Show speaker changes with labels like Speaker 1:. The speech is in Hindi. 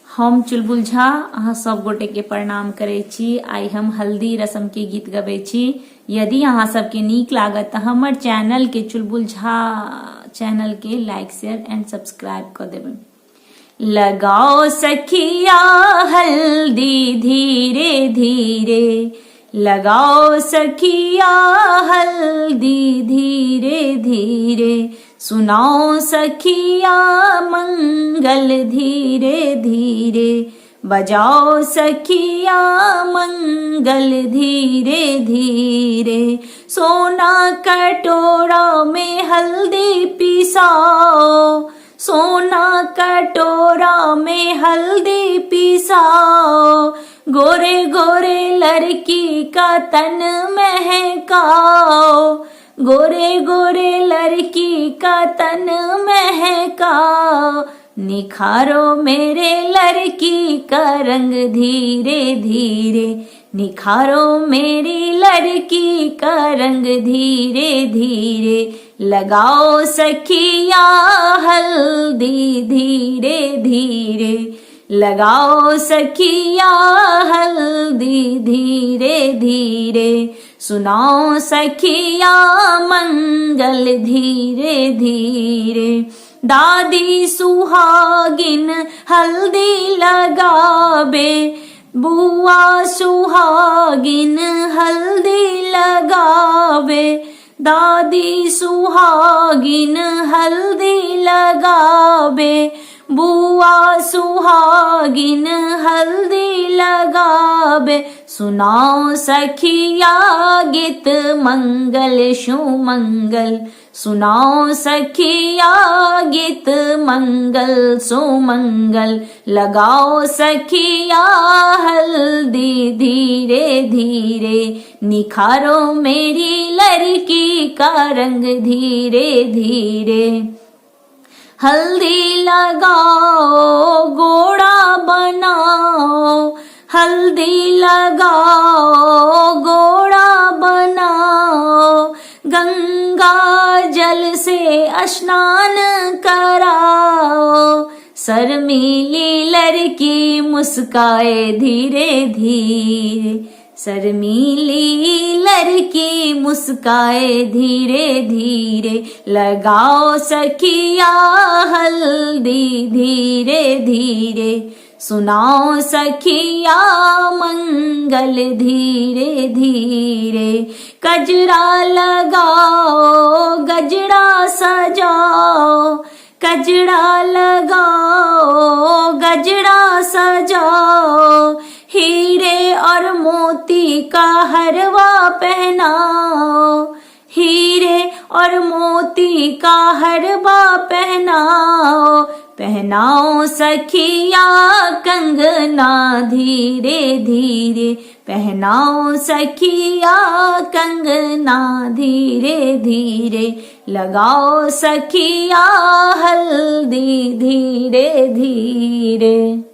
Speaker 1: हम चुलबुल झा अहाँ सब गोटे के प्रणाम करे छी। आई हम हल्दी रस्म के गीत गबे छी। यदि अहाँ सबके नीक लागत त हमर चैनल के चुलबुल झा चैनल के लाइक शेयर एंड सब्सक्राइब कर देबे। लगाओ सखिया हल्दी धीरे धीरे, लगाओ सखिया हल्दी धीरे धीरे, सुनाओ सखिया मंगल धीरे धीरे, बजाओ सखिया मंगल धीरे धीरे। सोना कटोरा में हल्दी पिसाओ, सोना कटोरा में हल्दी पिसाओ, गोरे गोरे लड़की का तन महकाओ, गोरे गोरे लड़की का तन महकाओ, निखारो मेरे लड़की का रंग धीरे धीरे, निखारो मेरी लड़की का रंग धीरे धीरे। लगाओ सखिया हल्दी धीरे धीरे, लगाओ सखिया हल्दी धीरे धीरे, सुनाओ सखिया मंगल धीरे धीरे। दादी सुहागिन हल्दी लगावे, बुआ सुहागिन हल्दी लगावे, दादी सुहागिन हल्दी लगावे, बुआ सुहागिन हल्दी लगावे। सुनाओ सखिया गीत मंगल सुमंगल, सुनाओ सखिया गीत मंगल सुमंगल। लगाओ सखिया हल्दी धीरे धीरे, निखारो मेरी लड़की का रंग धीरे धीरे। हल्दी लगाओ गोड़ा बनाओ, हल्दी लगाओ गोड़ा बनाओ, गंगा जल से स्नान कराओ, शर्मीली लड़की मुस्काए धीरे धीरे, शर्मीली लड़की मुस्काए धीरे धीरे। लगाओ सखिया हल्दी धीरे धीरे, सुनाओ सखिया मंगल धीरे धीरे। गजरा लगाओ गजरा सजाओ, गजरा लगाओ गजरा सजाओ, हीरे और मोती का हरवा पहनाओ, हीरे और मोती का हरवा पहनाओ, पहनाओ सखिया कंगना धीरे धीरे, पहनाओ सखिया कंगना धीरे धीरे। लगाओ सखिया हल्दी धीरे धीरे।